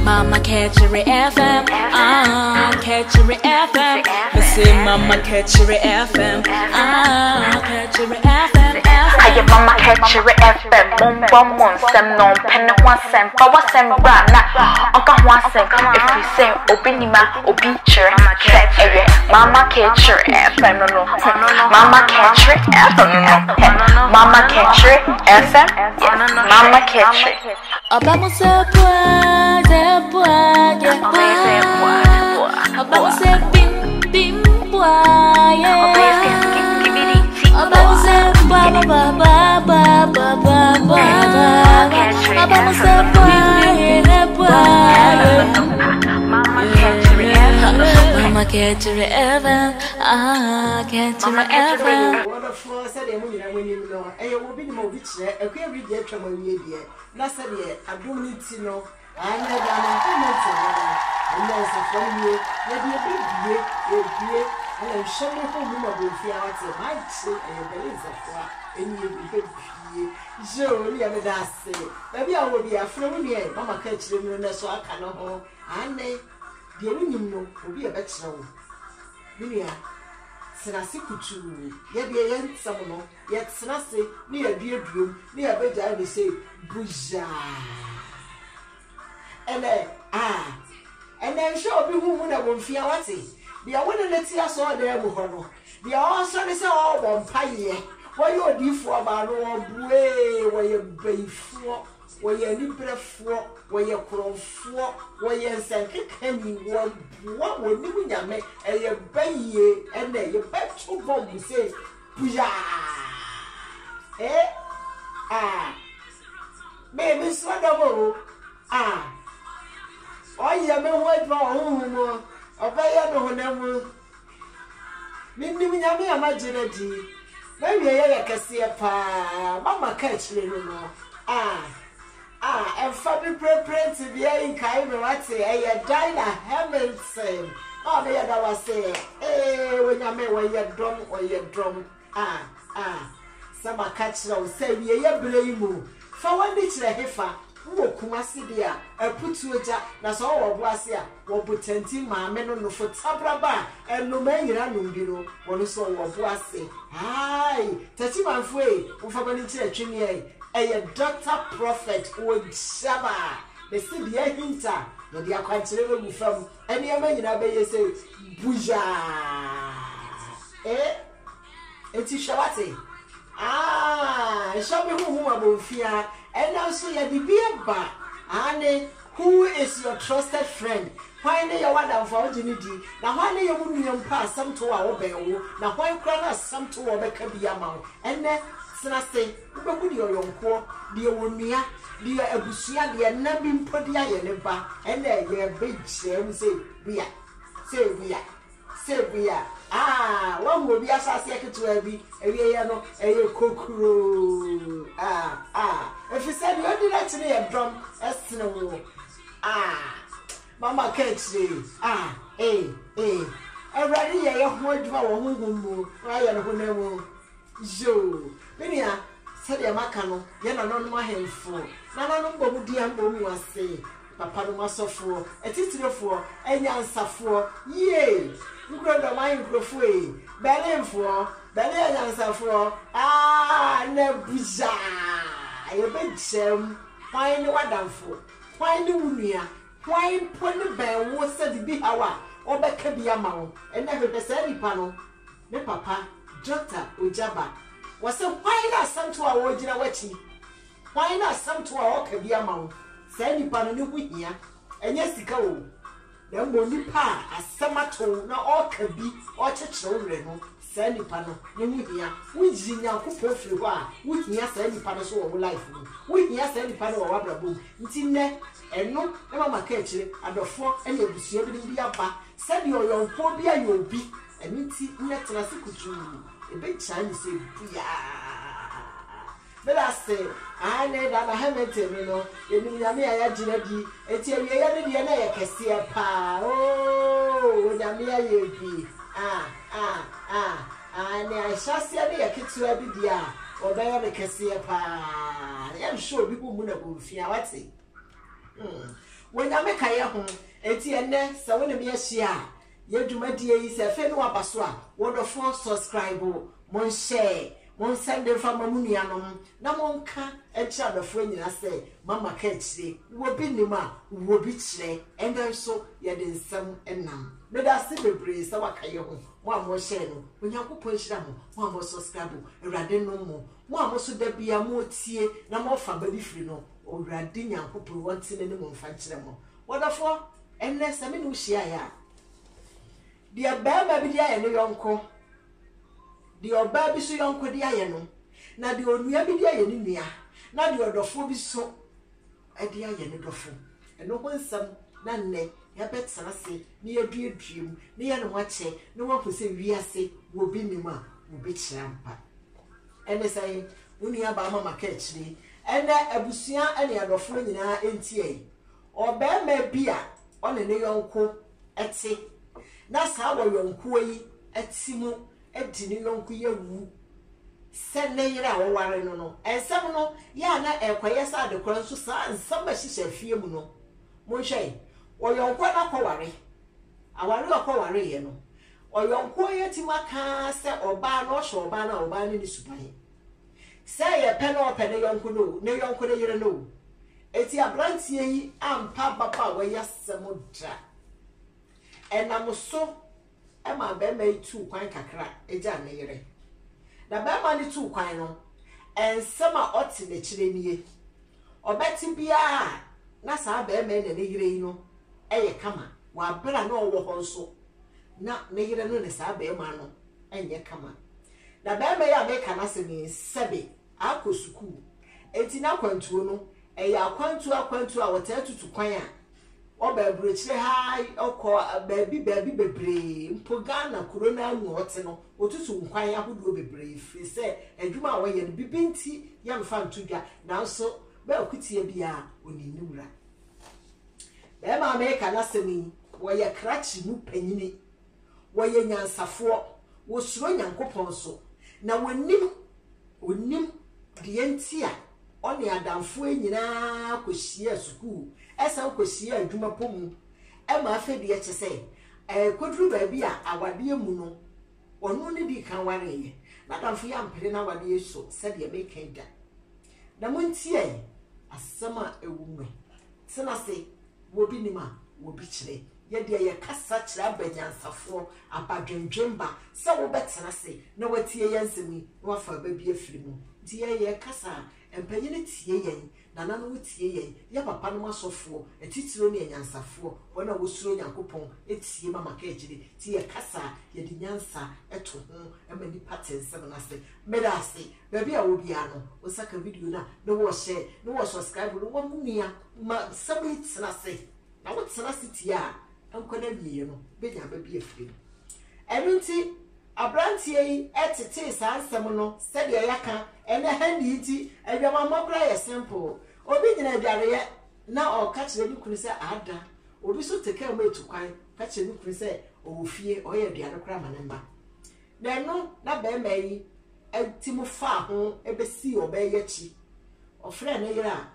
Mama Catchery FM, Catchery FM. I say Mama Catchery FM, Catchery FM. I am Mama Catchery FM. Mum, some non pen one sem, power sem brana. Uncle one sem, if we say Obinima, Obicher, Mama Catchery FM, no, Mama Catchery FM, Mama Catchery FM, Mama Catchery. Vamos a vamos a bim bim boy. Vamos a Mama Catchery FM, Catchery FM. What of course, I didn't when you know, and you will be the movie chair, a queer read from a year. Last year, I do need to know. I never done and there's a funny year, maybe a big year, and I'm sure you will be out of my say, and you believe that and you will be Joe, you have a say. Maybe I will be a friend here, Mama Catchery, and so I cannot hold, and they. The women will be a better. Minia, Senasi Kuchu, yet be a young someone, yet Senasi, near dear room, near bed, I will say, Buja. And then, and then show me who would have fear what it. The one that see us all there, Muhono. The also is all one pie. Why you are different about all way where you pay for. Where you need for, where you crawl for, where you say, can you what will you make a bay and then you bet to bomb, you say, Puya. Baby, swallow. Oh, you may wait for home, or by your own. Maybe we have imaginity. Maybe I can see a pa, Mama Catchery, and Fabi Preprint to be in Kaimati, a Dinah Hamilton. Oh, the other was saying, when you may wear your drum or your drum. Some are catching on say, ye blame. For one ditch a heifer, who Kumasidia, a put to a jack, that's all of Wasia, or put 10 my men on the foot Tabraba, and no man you know, one saw of Wasi. Aye, Tatiman Fue, who for one church. A doctor prophet would Shabba. They see the hinter, but they are quite terrible from any man in Abbey say, Buja. It's Shabati. Show me who will fear, and also you be beer bar. Anne, who is your trusted friend? Why do you want to avoid unity? Now, why do you wouldn't pass some to our bell? Now, why cry some to our Beccabiamount? And then, Senase, who would your young poor, dear Wunia, dear Abusia, dear Nabin Podia, and then your big shame say, we are, say we are, say we are. One will be associated to every a cockroach. If you said you did actually a drum, as no. Mama Catchery, already a whole draw, Ryan Honemo, Joe, Minia, said a macano, Yana non my hand for. Nana no dear was say, Papa no master for, a title for, and answer for, yea, you got a mind growth way, Belly for, Belly answer for, Nebuza, a big sham, fine what done for, fine Unia. Why put the bear was said to be our or back be a mount, and never the sandy panel. The papa, Doctor Ujaba, was so why not some to our original wetchy? Why not some to our cabia mount? Sandy panel new with here, and yes, the go. Then will be pa as summer told, not all can be or children. Sandy panel, you here, which in your couple of you are, with here sandy panel so life. With here sandy panel or rubber boom, it's in there. And no, Mama Catchery, and the four and you'll be serving the upper. Said your phobia you'll be, and it's not a secret. A big Chinese say, but I say, I need a Hamilton, you know, in the Yamia Jinadi, and tell you, I can see a pa. Oh, with a mere you be. And I shall see a kid to every dear. Obeya me kese pa. I'm sure people mu na go fia wate. When ya make aye ho, enti enne se wona me ahia. Ye dwumadie yi se fe no abaso a, wonderful subscribe, mon share, mon send them from mamunuanom, na mon ka e kira dofo nyina se mama ka kire. Wo bi nima, wo bi kire, and then so ye de nsam enam. Me da se bebre se wakaye ho. Mo amo share no, onyankopon hira mo amo subscribe, Awurade no mo amo so da bia mo tie na mo fa ba bi firi no, Awurade nyankopon wonte ne mo mfa kire mo. Wonderful, enne se me no hia ya. Dia baba bi dia ye no yonko. Dia oba bi so yonko dia ye no. Na dia onua bi dia ye ni nua. Na dia odofo bi so e dia ye ne dofo. Eno ho nsam na nne ya betsana se ni aduaduam ni ya no wache ni wakose wiase wo bi nima wo bi chirampa. Ene sai unia ba mama ka chiri. Ene abusua ene adofo nyina entie. Oba ma bia one ne yonko ete. Na sa wo yonko yi atimu edi ni yonko yewu se ne yira wo ware no ensem no ya na ekwaye sa de kora nso sa nsam ba hihye fie mu no mo hwe wo yonko na kware aware kware ye no o yonko ye timaka se oba no hwe oba na oba ni supan se ye pe no pe ne yonko no ne yonko ne yire no eti abrantie yi ampa baba wo yasemo dra enamuso ema be mai tu kwan kakra eja ne yire na be ma ni tu kwan no ensema oti ne kire nie obeti bia na sa be ma ne yire yi no eye kama wa bra na owo ho nso na ne yire no ne sa be ma no enye kama na be ma ya me kana se ni sebe akosuku eti na kwantuo no eye akwantu a wota tutu kwan a oba brechire hai okọ baabi bebre mpogana corona nuote no otutu nkwan ahodo bebre firi se adwuma wo ye no bibinti ya mfa ntudwa nanso ba okutie bia oniniwura be ma America na semi wo ye krachi mu panyini wo ye nyansafo wo suro nyankopon so na wonim de ntia oni adamfo nyina kohia sukuu esa kohia adwuma pomu e ma afa de kyese kodru baabi a awade mu no onu ne di kan ware ye na adamfo ya mpere na awade so se de be kan da na montie asama ewume sena se wo bi nima wo bi kire ye de ye kasa kire abanyansafo abadwendwemba se wo betena se na watie yansemi na wafa ba bi afiri mu di ye kasa empanyine tie yen nana no tie yen ya papa no masofo etitiro ne nyansafo wona wo suro nyankopon etie mama ka ejire tie kasa ye di nyansa eto ho emani patents na se medase baby a wo bia no wo saka video na wo share no wo subscribe no wo munia ma sabi tsena se na wo tsena se tie a enkoda biye no benya ba bia firi eminti abrantie yi etete sansem no se de yaka ene handi ti adwama mabra ye simple obi nyina adware ye na o ka kire ni kunu se ada obi so teke ma etukwan ka kire ni kunu se o fie o ye adware kra manemba na no na be mai etimu fa ho ebesi obeye chi ofre na yira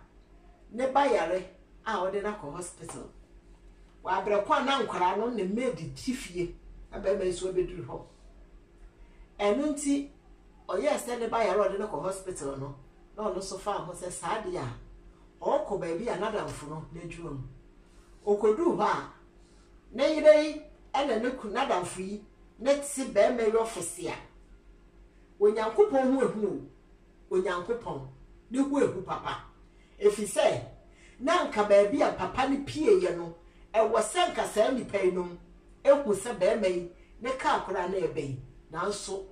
ne bayare a o de na ko hospital wa abre kwa na nkwara no ne medi tifie abe mai so beduru ho enunti oye se ne bayare o de na ko hospital no na no so fa ho se saade a oko baabi anadamfo no na adwuam okodu ho a na yirei ene ne ku nadamfo yi ne ti be me office a onyankopon hu ehunu onyankopon ne hu ehu papa efise na nka baabi a papa ne pie ye no e wo sanka sa nipa enum ehu se be me ne ka akora na ebe nanso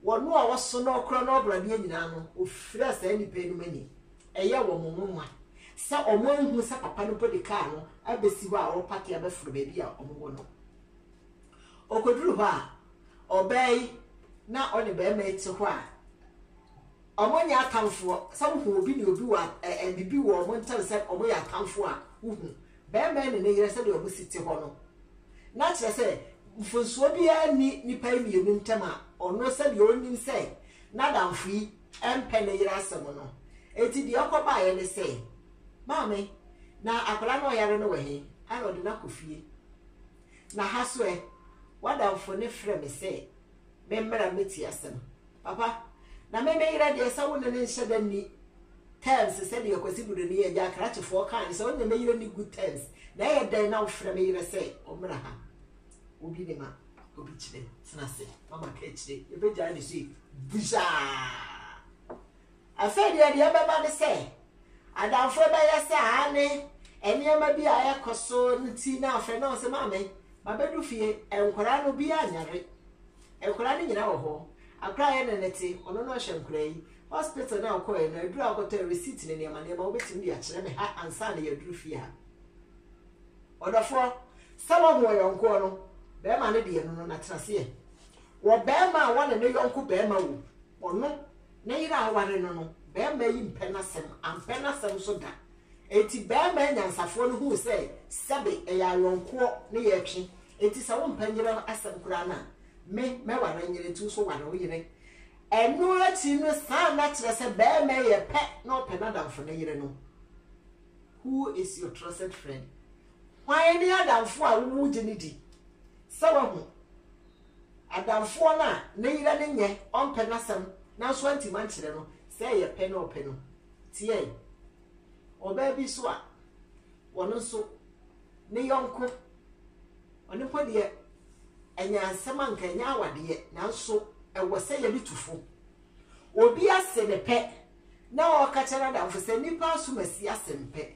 wono a woso na okora na obra de nyina no ofira sa nipa enum ani eye wo momoma sa omonhu sa papa no body car no abesi ho a wo pake abafuru baabi a omowo no okoduru ho a obey na oni be ma eti ho a omonya atamfo sa wo obi ni obi wa bibi wo mo ntam se omonya atamfo a uhu be ma ne yire se de obusiti ho no na kire se mfonso bia ni nipa mienu ntama ono se de onim se na damfo yi empene yira asem no enti de akoba ye ne say mame na akola no yare no we ano de na kofie na haso e wadamfo ne frɛ me say me mmara meti asem papa na me yira de sa wona ne nhye da ni terms say de akwasi budo ne ye ja krachefo kan so wona me yira ni good terms na ye dan na frɛ me yira say omra ha obi ne ma obi chire tena se mama ka chire e be ja ni say buja afa de beba ne say adamfo be ye say ane eniema bi a yakoso nti na afa na se mama babedu fie enkwara no bi anyare enkwara ni nyina wo ho akra ye nenete ono no hye enkwara yi hospital na ko e na aduru akoto receipt ne niam na ba obetim bi a kire me ha ansa na yaduru fie ha odofo sawo mo yonko no be ma ne de no na trase wo be ma wona ne yonko be ma wo ono ne yira aware no be ma yi mpenasem ampenasem so da eti be ma nyansafo no hu say sebe e ya yonko ne ye twi eti sa wo mpanjira asem kura na me ware nyire tu so ware wo yire enu ati no sa na kire se be ma ye pe no penada fo ne yire no. Who is your trusted friend? Why any adamfo a wo gye di sawa hu adamfo na ne yire ne nye on penasem na so anti man kire no say ye pe no tie oba bi so a wono so ne yonko oni pode enya ansema nka enya awade na so ewo se ye bitufo obi ase ne pe na o ka kira da fo se nipa so masi ase mpe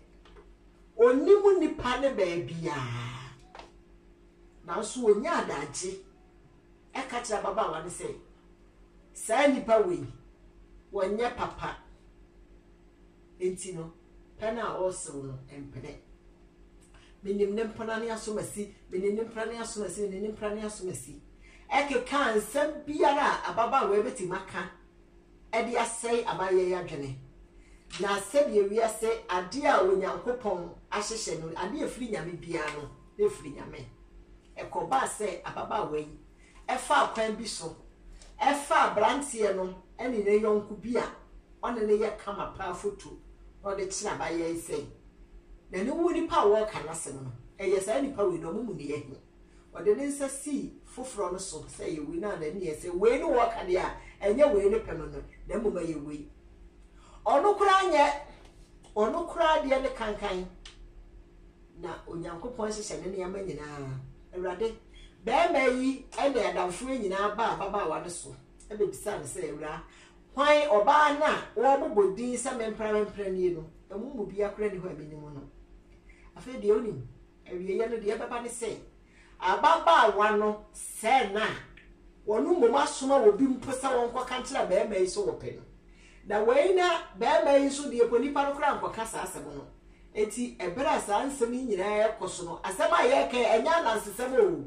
onimu nipa ne ba bia na so onya adaje e ka kira baba wa ne se sa nipa we wonye papa enti no pana also no empene minim ne mpana ne asomasi minim ne mpana ne asomasi minim ne mpana ne asomasi eke kan sem biara ababa we beti maka e dia sei abaye ya dwene na sebi ewia se ade a onyankopon ahyehye no ade efiri nyame bia no efiri nyame ekoba se ababa we efa akwan bi so efa brantie no ene ne yonku bia one ne ye kama pa foto o de kina ba ye sei na ne woni pa wo kana se no eye sa ni pa we no mumu ne ye o de ne nsa si foforo no so se ye we na na ne ye se we no wo ka de a enye we ne pem no na muma ye we ono kura de ne kankan na onyankopon hye ne ne amanyina awrade be ma yi ene adamfo nyina ba baba wa de so e be bisa ne se awra hwan oba na wo bobodin se mempra ni no emu bi akura ni ho amenimu no afa de oni awie ye no de baba ne se ababa wa no se na wonu moma soma wo bi mposa won kwa kantra be ma yi so wo pe no da we na be ma yi so de ponipa no kra nkwa kasa asem no eti ebera sa ansem nyina ye koso no asem a ye ka enya na nsesem o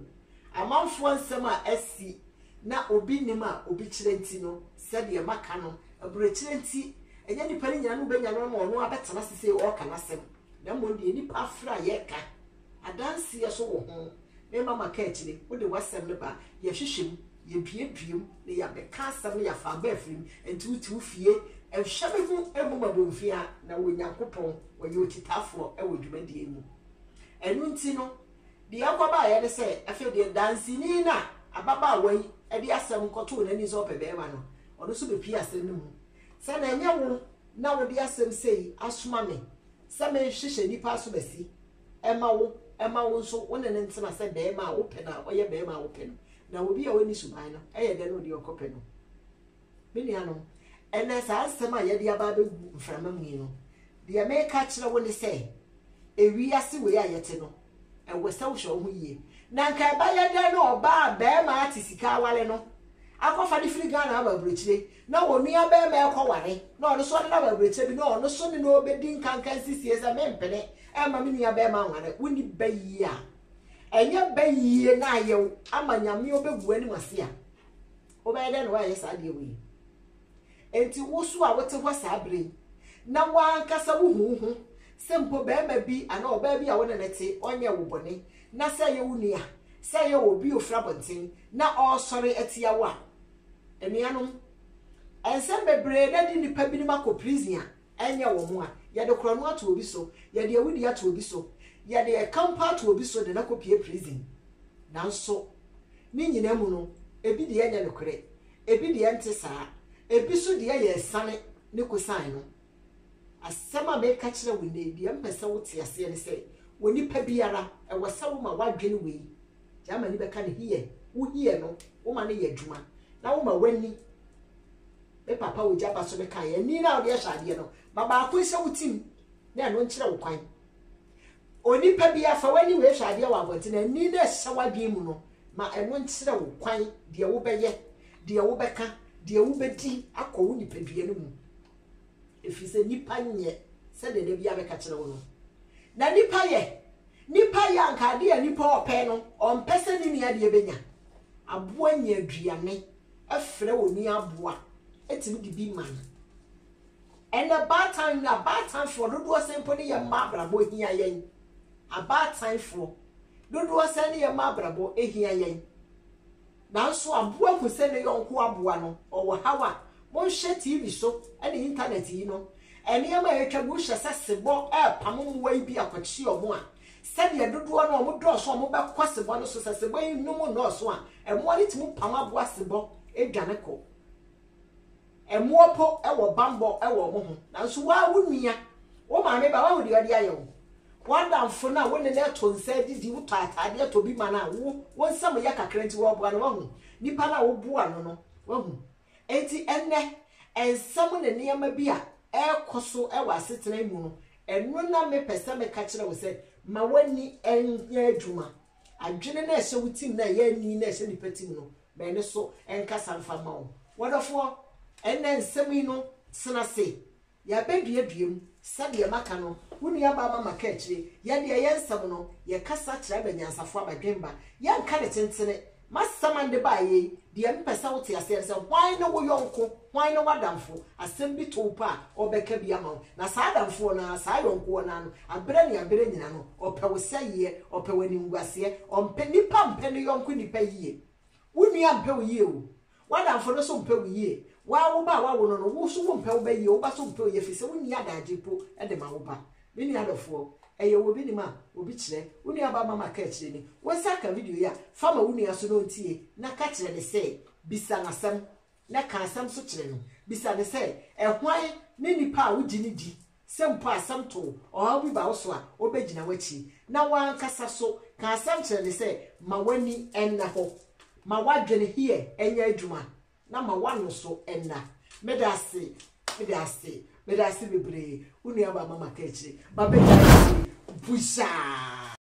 amanfo ansem a asi na obi nima obi kirenti no se de maka no abure kirenti enya ni pani nyina no be nya no no abetana sese o kana asem na mo de ni pa fra ye ka adanse ye so wo ho me mama ka akire wo de wasem ne ba ye hwehwem ye biebiem ne ya be ka asem ya fa ba afrim enti uti fie ehwebe hu emuma bonfia na wonyankopon wo ye otitafo e wo dwumadi emu enu nti no de yakoba ye de se afi de dansini na ababa wai e de asem koto na ni so pebe ma no ono so be pia asem no mu se na enye wo na wo de asem sei asoma me se me hwehwe nipa so basi ema wo so wona ne ntima se be ma wo pe na oye be ma wo pe no na obi a woni suban no eye de no de okope no bini ano ene sa asem a ye de aba be mframa mu no de me ka kire wo ne se ewi ase we ayete no e wo se wo hwo ho yie na nka ba ye de no oba be ma atisika wale no akofa di free Ghana aba brochire na wo nua be ma ekoware na ono so de na aba brochire bi na ono so ne no obedi nkankan sisie za mempene e ma me nua be ma ware woni bayi a enye bayi na ayew ama nyame obegu ani wase a oba de no wa ye sa de we enti wo so a wote ho sa abre na wa nkasa wo hu sempo be ma bi ana oba bi a wona nete onye wo bone na se ye wo nua se ye obi ofra bonten na o sori atia wa enianom ensem bebre na di nipa bi ni mako prison a enye wo mo a ye de kro no ato obi so ye de awudi ato obi so ye de campa ato obi so de na kopie prison nanso ni nyina mu no ebi de enye no kre ebi de ente saa ebi so de ye sane ne kosan no asema me ka kire wo ne bi empese wo te ase ne se wo nipa biara e wo sawo ma wadwene we jama ni be ka ne hiye wo hiye no wo ma ne ye adwuma na wo ma wani e papa wo jaba so be ka ye ni na wo de hwade no baba ko se wo tim na no nkire wo kwan oni pa bia fa wani we hwade wa abonte na ni na hye wadwen mu no ma eno nkire wo kwan de wo beye de wo beka de wo bedi akọ wo nipa dua no mu efise nipa nye se de bia be ka kire wo no na nipa ye anka de nipa ope no ompese ni nia de benya aboa nya aduane afre wo ni aboa etimi di bi man and a bad time for do simple ni ye ma brabo hia yen a bad time for do send ye ma brabo ehia yen nanso aboa ku se ne yonko aboa no owo hawa mon hye TV so and internet yi no ene ma yetwa bu hye sesebo pamom wai bi akwachi omo a said ye dodo no omo do so omo be kwasebo no so sesebo yi numu no so a emo ani timu pam aboa sebo edwane ko emopo ewo bambo ewo mo ho nanso wa wunua wo ma me ba wa wodi odi ayo wadamfo na wo ne na to nsa didi wo taatade to bi mana wo nsam ya kakrenti wo boa no wahu nipa na wo boa no no wahu enti enne ensam ne niam bi a ekoso ewa asetena mu no eno na me pese me ka kire wo se ma wani enya adwuma adwene na ehye wutim na ye ni na ehye nipatim no be ne so enkasa mfa ma wo wodofo enne nsem no sena se ya beduaduam sade maka no wunu ya ba mama ka kire ya de ye nsem no ye kasa kire banyansafo abadwemba ya nka ne tentene masamande ba ye de mpesa wo te ase se hwan no wo yonko hwan no wadamfo asem bi to pa obeka bi ama na saa adamfo na saa yonko na no abere nyina no opewo saye opewo ni ngwase ompe nipa mpe no yonko nipa yie wunu ya mpe wo yie wo wadamfo no so mpe wo yie wa wo ba wa wo no wo so wo mpe wo ba yie wo ba so mpe wo yie fise wunu ya daje po e de ma wo ba mini adofo eye wo bi ni ma obi kire wunu ya ba mama ka kire ni wo saka video ya fama wunu ya so no ntie na ka kire ne se bisa ngasam na ka asam so kire no bisa ne se ehwan ne nipa a wudi ni di se mpo asam to o ha bi ba wo so a obegina wachi na wan kasa so ka asam kire ne se ma wani enna ho ma wadwene hie enya adwuma na ma wano so enna medase bebre wunu ya ba mama ka kire ba be busha